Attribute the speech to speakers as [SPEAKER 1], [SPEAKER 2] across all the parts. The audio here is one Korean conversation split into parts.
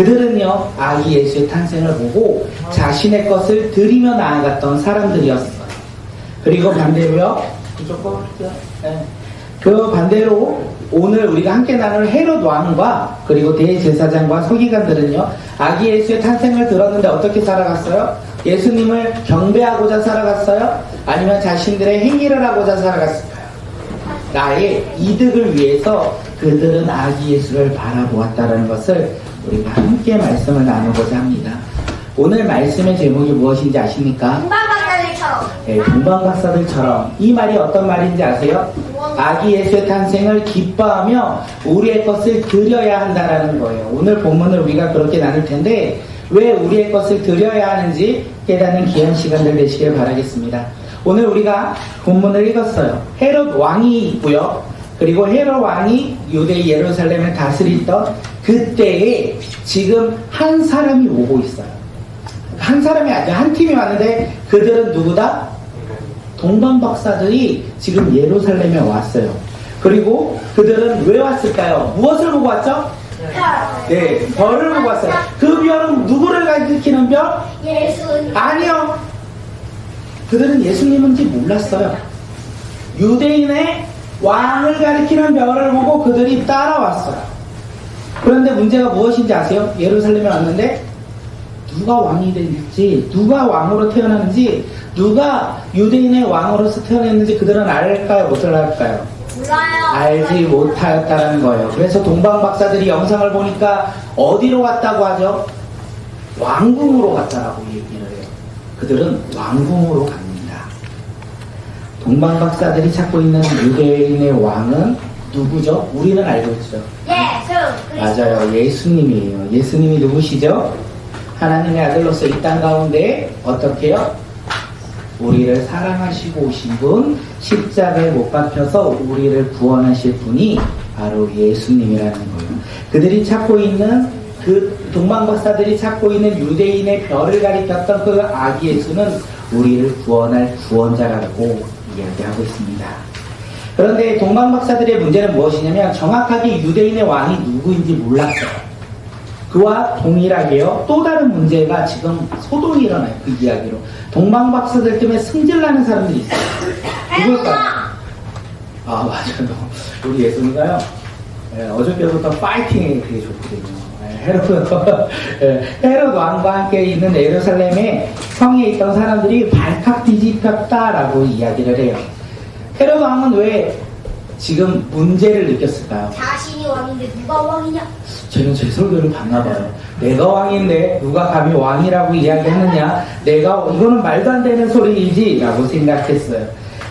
[SPEAKER 1] 그들은요, 아기 예수의 탄생을 보고 자신의 것을 드리며 나아갔던 사람들이었어요. 그리고 반대로요, 그 반대로 오늘 우리가 함께 나눌 헤롯 왕과 그리고 대제사장과 서기관들은요, 아기 예수의 탄생을 들었는데 어떻게 살아갔어요? 예수님을 경배하고자 살아갔어요? 아니면 자신들의 행위를 하고자 살아갔을까요? 나의 이득을 위해서 그들은 아기 예수를 바라보았다는 것을 우리가 함께 말씀을 나누고자 합니다. 오늘 말씀의 제목이 무엇인지 아십니까?
[SPEAKER 2] 동방박사들처럼.
[SPEAKER 1] 네, 동방박사들처럼. 이 말이 어떤 말인지 아세요? 아기 예수의 탄생을 기뻐하며 우리의 것을 드려야 한다는 거예요. 오늘 본문을 우리가 그렇게 나눌 텐데 왜 우리의 것을 드려야 하는지 깨닫는 귀한 시간들 되시길 바라겠습니다. 오늘 우리가 본문을 읽었어요. 헤롯 왕이 있고요. 그리고 헤롯 왕이 유대 예루살렘을 다스리던 그때에 지금 한 사람이 오고 있어요. 한 사람이 아니라 한 팀이 왔는데 그들은 누구다? 동방박사들이 지금 예루살렘에 왔어요. 그리고 그들은 왜 왔을까요? 무엇을 보고 왔죠? 네, 별을 보고 왔어요. 그 별은 누구를 가리키는 별?
[SPEAKER 2] 예수님.
[SPEAKER 1] 아니요. 그들은 예수님인지 몰랐어요. 유대인의 왕을 가리키는 별을 보고 그들이 따라왔어요. 그런데 문제가 무엇인지 아세요? 예루살렘에 왔는데 누가 왕이 될지, 누가 왕으로 태어나는지, 누가 유대인의 왕으로서 태어났는지 그들은 알까요? 못 알까요?
[SPEAKER 2] 몰라요.
[SPEAKER 1] 알지 못하였다는 거예요. 그래서 동방박사들이 영상을 보니까 어디로 갔다고 하죠? 왕궁으로 갔다라고 얘기를 해요. 그들은 왕궁으로 갑니다. 동방박사들이 찾고 있는 유대인의 왕은 누구죠? 우리는 알고 있죠.
[SPEAKER 2] 예수 그리스도.
[SPEAKER 1] 맞아요. 예수님이에요. 예수님이 누구시죠? 하나님의 아들로서 이 땅 가운데 어떻게 해요? 우리를 사랑하시고 오신 분, 십자가에 못 박혀서 우리를 구원하실 분이 바로 예수님이라는 거예요. 그들이 찾고 있는 그 동방박사들이 찾고 있는 유대인의 별을 가리켰던 그 아기 예수는 우리를 구원할 구원자라고 이야기하고 있습니다. 그런데 동방박사들의 문제는 무엇이냐면 정확하게 유대인의 왕이 누구인지 몰랐어요. 그와 동일하게요, 또 다른 문제가 지금 소동이 일어나요. 그 이야기로. 동방박사들 때문에 승질나는 사람들이 있어요. 누굴까요? 아, 맞아요. 우리 예수님가요, 어저께부터 파이팅이 되게 좋거든요. 헤롯 왕과 함께 있는 예루살렘에 성에 있던 사람들이 발칵 뒤집혔다라고 이야기를 해요. 헤롯 왕은 왜 지금 문제를 느꼈을까요?
[SPEAKER 2] 자신이 왕인데 누가 왕이냐?
[SPEAKER 1] 쟤는 제 설교를 봤나봐요. 내가 왕인데 누가 감히 왕이라고 이야기하느냐? 이거는 말도 안 되는 소리이지 라고 생각했어요.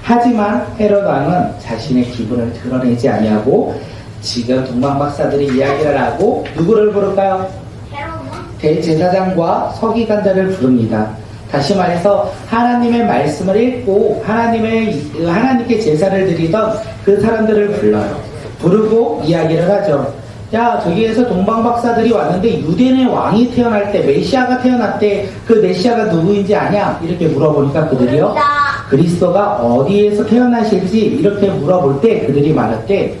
[SPEAKER 1] 하지만 헤롯 왕은 자신의 기분을 드러내지 아니하고 지금 동방박사들이 이야기를 하고 누구를 부를까요?
[SPEAKER 2] 헤롯 왕?
[SPEAKER 1] 대제사장과 서기관들을 부릅니다. 다시 말해서 하나님의 말씀을 읽고 하나님께 제사를 드리던 그 사람들을 불러요. 부르고 이야기를 하죠. 야, 저기에서 동방박사들이 왔는데 유대인의 왕이 태어날 때, 메시아가 태어났대. 그 메시아가 누구인지 아냐? 이렇게 물어보니까 그들이요, 그리스도가 어디에서 태어나실지 이렇게 물어볼 때 그들이 말했대.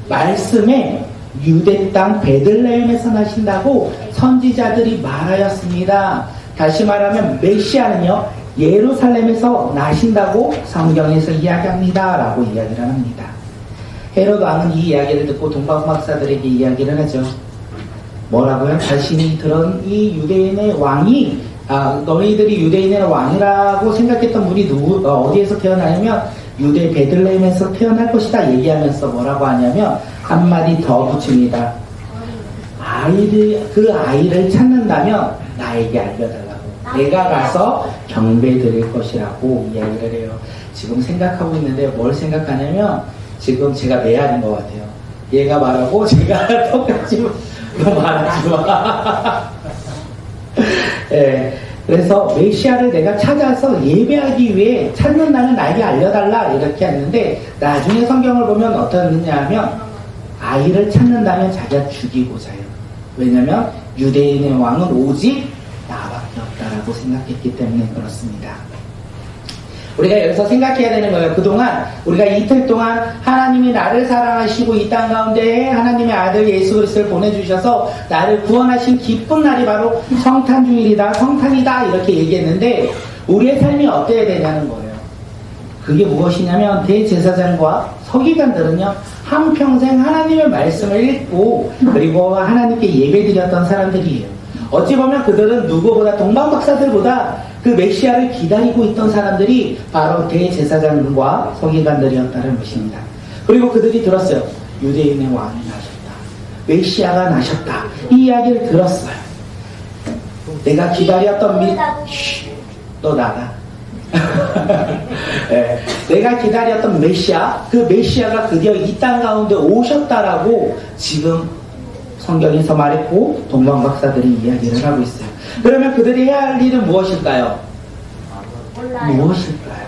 [SPEAKER 1] 말씀에 유대 땅 베들레헴에서 나신다고 선지자들이 말하였습니다. 다시 말하면 메시아는요, 예루살렘에서 나신다고 성경에서 이야기합니다 라고 이야기를 합니다. 헤롯 왕은 이 이야기를 듣고 동방박사들에게 이야기를 하죠. 뭐라고요? 자신이 들은 이 유대인의 왕이, 너희들이 유대인의 왕이라고 생각했던 분이 어디에서 태어나냐면 유대 베들레헴에서 태어날 것이다 얘기하면서 뭐라고 하냐면 한마디 더 붙입니다. 그 아이를 찾는다면 나에게 알려달라고. 내가 가서 경배 드릴 것이라고 이야기를 해요. 지금 생각하고 있는데 뭘 생각하냐면 지금 제가 메아린 것 같아요. 얘가 말하고 제가 똑같이 말하지 마. 네, 그래서 메시아를 내가 찾아서 예배하기 위해 찾는다면 나에게 알려달라 이렇게 했는데 나중에 성경을 보면 어떻느냐 하면 아이를 찾는다면 자기가 죽이고자 해요. 왜냐하면 유대인의 왕은 오직 나밖에 없다라고 생각했기 때문에 그렇습니다. 우리가 여기서 생각해야 되는 거예요. 그동안 우리가 이틀 동안 하나님이 나를 사랑하시고 이 땅 가운데 하나님의 아들 예수 그리스도를 보내주셔서 나를 구원하신 기쁜 날이 바로 성탄주일이다, 성탄이다 이렇게 얘기했는데 우리의 삶이 어때야 되냐는 거예요. 그게 무엇이냐면 대제사장과 서기관들은요 한평생 하나님의 말씀을 읽고 그리고 하나님께 예배드렸던 사람들이에요. 어찌 보면 그들은 누구보다 동방박사들보다 그 메시아를 기다리고 있던 사람들이 바로 대제사장과 서기관들이었다는 것입니다. 그리고 그들이 들었어요. 유대인의 왕이 나셨다. 메시아가 나셨다. 이 이야기를 들었어요. 내가 기다렸던 너 나가. 네, 내가 기다렸던 메시아, 그 메시아가 드디어 이 땅 가운데 오셨다라고 지금 성경에서 말했고 동방박사들이 이야기를 하고 있어요. 그러면 그들이 해야 할 일은 무엇일까요?
[SPEAKER 2] 몰라요.
[SPEAKER 1] 무엇일까요?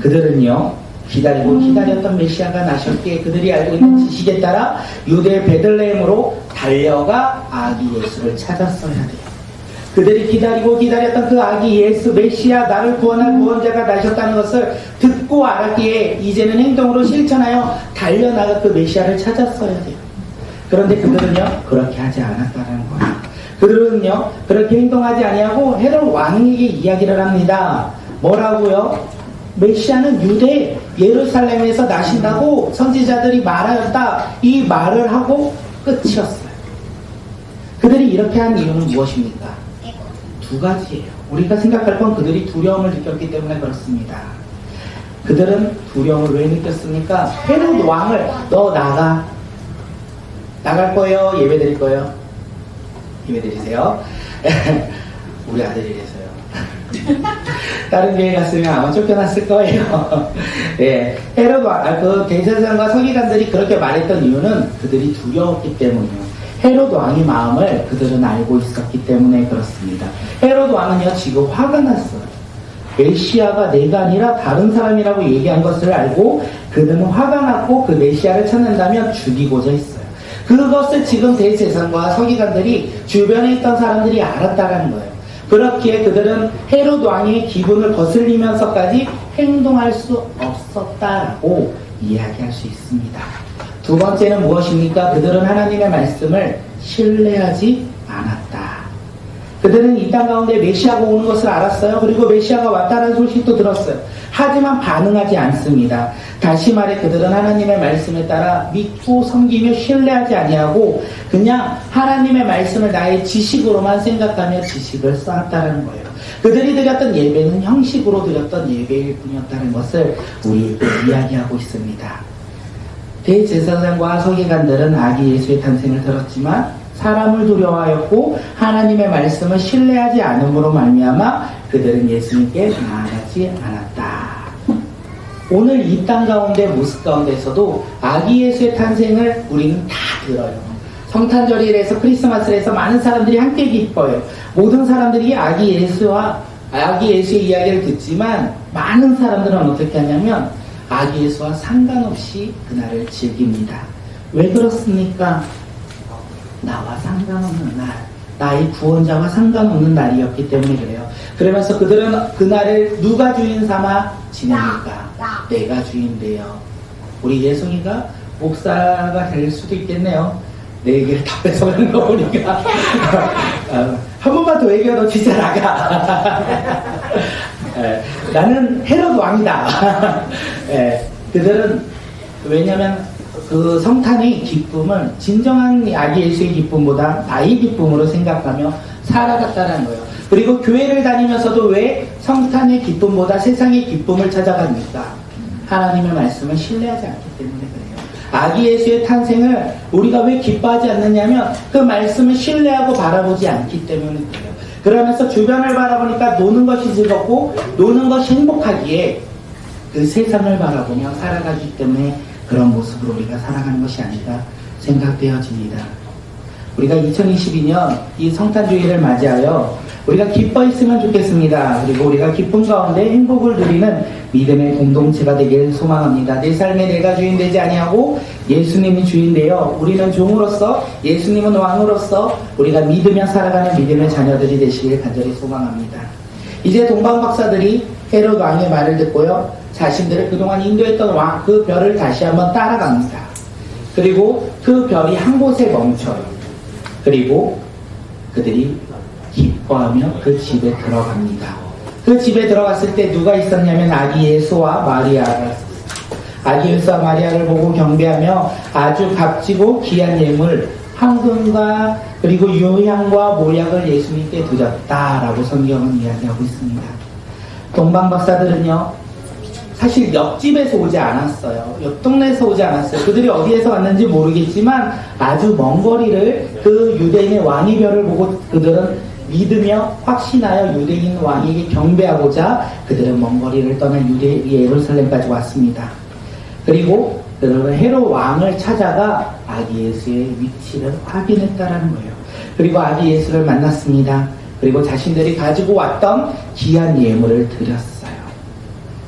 [SPEAKER 1] 그들은요 기다리고 기다렸던 메시아가 나셨기에 그들이 알고 있는 지식에 따라 유대 베들레헴으로 달려가 아기 예수를 찾았어야 돼요. 그들이 기다리고 기다렸던 그 아기 예수 메시아 나를 구원할 구원자가 나셨다는 것을 듣고 알았기에 이제는 행동으로 실천하여 달려나가 그 메시아를 찾았어야 돼요. 그런데 그들은요 그렇게 하지 않았다는 거예요. 그들은요 그렇게 행동하지 아니하고 헤롯 왕에게 이야기를 합니다. 뭐라고요? 메시아는 유대 예루살렘에서 나신다고 선지자들이 말하였다. 이 말을 하고 끝이었어요. 그들이 이렇게 한 이유는 무엇입니까? 두 가지예요. 우리가 생각할 건 그들이 두려움을 느꼈기 때문에 그렇습니다. 그들은 두려움을 왜 느꼈습니까? 헤롯 왕을 너 나갈 거예요? 예배 드릴 거예요? 예배 드리세요. 우리 아들이라서요. 다른 교회 갔으면 아마 쫓겨났을 거예요. 예, 헤롯 왕, 그 대제사장과 서기관들이 그렇게 말했던 이유는 그들이 두려웠기 때문이에요. 헤롯 왕의 마음을 그들은 알고 있었기 때문에 그렇습니다. 헤롯 왕은요 지금 화가 났어요. 메시아가 내가 아니라 다른 사람이라고 얘기한 것을 알고 그들은 화가 났고 그 메시아를 찾는다면 죽이고자 했어요. 그것을 지금 대제사장과 서기관들이 주변에 있던 사람들이 알았다는 거예요. 그렇기에 그들은 헤롯 왕의 기분을 거슬리면서까지 행동할 수 없었다라고 이야기할 수 있습니다. 두 번째는 무엇입니까? 그들은 하나님의 말씀을 신뢰하지 않았다. 그들은 이 땅 가운데 메시아가 오는 것을 알았어요. 그리고 메시아가 왔다는 소식도 들었어요. 하지만 반응하지 않습니다. 다시 말해 그들은 하나님의 말씀에 따라 믿고 섬기며 신뢰하지 아니하고 그냥 하나님의 말씀을 나의 지식으로만 생각하며 지식을 쌓았다는 거예요. 그들이 드렸던 예배는 형식으로 드렸던 예배일 뿐이었다는 것을 우리에게 이야기하고 있습니다. 대제사장과 서기관들은 아기 예수의 탄생을 들었지만 사람을 두려워하였고 하나님의 말씀을 신뢰하지 않음으로 말미암아 그들은 예수님께 나아가지 않았다. 오늘 이 땅 가운데 모습 가운데서도 아기 예수의 탄생을 우리는 다 들어요. 성탄절일에서 크리스마스를 해서 많은 사람들이 함께 기뻐요. 모든 사람들이 아기 예수의 이야기를 듣지만 많은 사람들은 어떻게 하냐면 아기 예수와 상관없이 그날을 즐깁니다. 왜 그렇습니까? 나와 상관없는 날, 나의 구원자와 상관없는 날이었기 때문에 그래요. 그러면서 그들은 그날을 누가 주인 삼아 지냅니까? 내가 주인데요. 우리 예송이가 목사가 될 수도 있겠네요. 내 얘기를 다 뺏어가는 거 보니까. 한 번만 더 얘기하고 너 진짜 나가. 나는 헤롯 왕이다. 그들은 왜냐하면 그 성탄의 기쁨을 진정한 아기 예수의 기쁨보다 나의 기쁨으로 생각하며 살아갔다는 거예요. 그리고 교회를 다니면서도 왜 성탄의 기쁨보다 세상의 기쁨을 찾아갑니까? 하나님의 말씀을 신뢰하지 않기 때문에 그래요. 아기 예수의 탄생을 우리가 왜 기뻐하지 않느냐면 그 말씀을 신뢰하고 바라보지 않기 때문에 그래요. 그러면서 주변을 바라보니까 노는 것이 즐겁고 노는 것이 행복하기에 그 세상을 바라보며 살아가기 때문에 그런 모습으로 우리가 살아가는 것이 아닌가 생각되어집니다. 우리가 2022년 이 성탄주의를 맞이하여 우리가 기뻐했으면 좋겠습니다. 그리고 우리가 기쁨 가운데 행복을 누리는 믿음의 공동체가 되길 소망합니다. 내 삶에 내가 주인 되지 아니하고 예수님이 주인 되어 우리는 종으로서 예수님은 왕으로서 우리가 믿으며 살아가는 믿음의 자녀들이 되시길 간절히 소망합니다. 이제 동방박사들이 헤롯 왕의 말을 듣고요. 자신들을 그동안 인도했던 왕, 그 별을 다시 한번 따라갑니다. 그리고 그 별이 한 곳에 멈춰요. 그리고 그들이 기뻐하며 그 집에 들어갑니다. 그 집에 들어갔을 때 누가 있었냐면 아기 예수와 마리아가 있었어요. 아기 예수와 마리아를 보고 경배하며 아주 값지고 귀한 예물, 황금과 그리고 유향과 모약을 예수님께 드렸다라고 성경은 이야기하고 있습니다. 동방박사들은요, 사실 옆집에서 오지 않았어요. 옆 동네에서 오지 않았어요. 그들이 어디에서 왔는지 모르겠지만 아주 먼 거리를 그 유대인의 왕의 별을 보고 그들은 믿으며 확신하여 유대인 왕에게 경배하고자 그들은 먼 거리를 떠나 예루살렘까지 왔습니다. 그리고 그들은 헤롯 왕을 찾아가 아기 예수의 위치를 확인했다라는 거예요. 그리고 아기 예수를 만났습니다. 그리고 자신들이 가지고 왔던 귀한 예물을 드렸어요.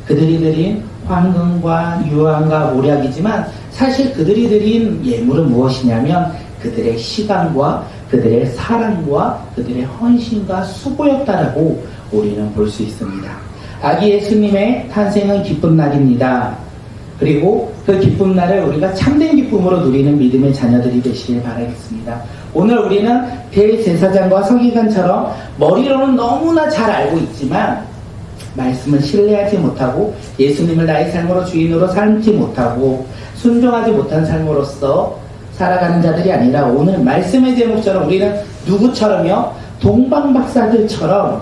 [SPEAKER 1] 그들이 드린 황금과 유황과 모략이지만 사실 그들이 드린 예물은 무엇이냐면 그들의 시간과 그들의 사랑과 그들의 헌신과 수고였다라고 우리는 볼 수 있습니다. 아기 예수님의 탄생은 기쁜 날입니다. 그리고 그 기쁜 날을 우리가 참된 기쁨으로 누리는 믿음의 자녀들이 되시길 바라겠습니다. 오늘 우리는 대제사장과 서기관처럼 머리로는 너무나 잘 알고 있지만 말씀을 신뢰하지 못하고 예수님을 나의 삶으로 주인으로 삼지 못하고 순종하지 못한 삶으로서 살아가는 자들이 아니라 오늘 말씀의 제목처럼 우리는 누구처럼요? 동방박사들처럼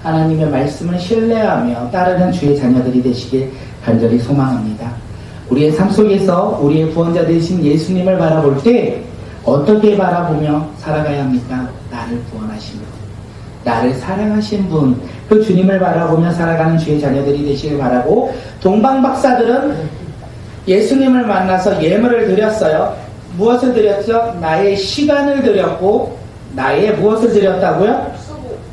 [SPEAKER 1] 하나님의 말씀을 신뢰하며 따르는 주의 자녀들이 되시길 간절히 소망합니다. 우리의 삶 속에서 우리의 구원자 되신 예수님을 바라볼 때 어떻게 바라보며 살아가야 합니까? 나를 구원하신 분, 나를 사랑하신 분, 그 주님을 바라보며 살아가는 주의 자녀들이 되시길 바라고, 동방박사들은 예수님을 만나서 예물을 드렸어요. 무엇을 드렸죠? 나의 시간을 드렸고, 나의 무엇을 드렸다고요?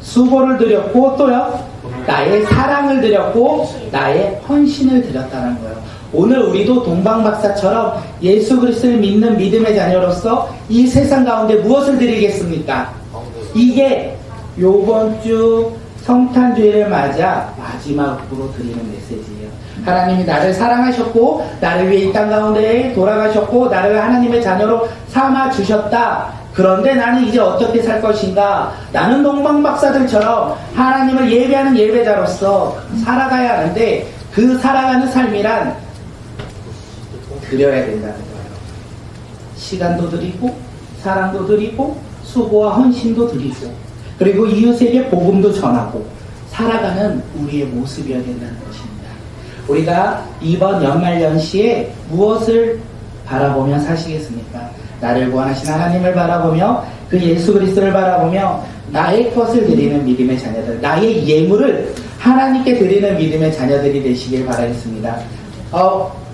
[SPEAKER 1] 수고를 드렸고, 또요? 나의 사랑을 드렸고, 나의 헌신을 드렸다는 거예요. 오늘 우리도 동방박사처럼 예수 그리스도를 믿는 믿음의 자녀로서 이 세상 가운데 무엇을 드리겠습니까? 이게 요번 주 성탄주의를 맞아 마지막으로 드리는 메시지예요. 하나님이 나를 사랑하셨고 나를 위해 이 땅 가운데 돌아가셨고 나를 하나님의 자녀로 삼아 주셨다. 그런데 나는 이제 어떻게 살 것인가? 나는 동방박사들처럼 하나님을 예배하는 예배자로서 살아가야 하는데 그 살아가는 삶이란 드려야 된다는 거예요. 시간도 드리고 사랑도 드리고 수고와 헌신도 드리고 그리고 이웃에게 복음도 전하고 살아가는 우리의 모습이어야 된다는 것입니다. 우리가 이번 연말연시에 무엇을 바라보며 사시겠습니까? 나를 구원하신 하나님을 바라보며 그 예수 그리스도를 바라보며 나의 것을 드리는 믿음의 자녀들, 나의 예물을 하나님께 드리는 믿음의 자녀들이 되시길 바라겠습니다.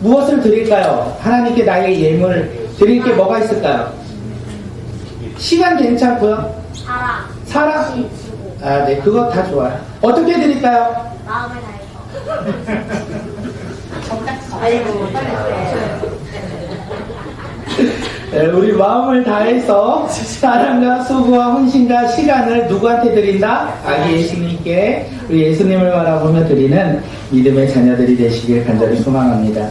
[SPEAKER 1] 무엇을 드릴까요? 하나님께 나의 예물 드릴 게 뭐가 있을까요? 시간 괜찮고요. 사랑? 아, 네, 그거 다 좋아요. 어떻게 드릴까요?
[SPEAKER 2] 마음을 다해서. 아이고, 떨렸어요.
[SPEAKER 1] 네, 우리 마음을 다해서 사랑과 수고와 헌신과 시간을 누구한테 드린다? 아기 예수님께 우리 예수님을 바라보며 드리는 믿음의 자녀들이 되시길 간절히 소망합니다.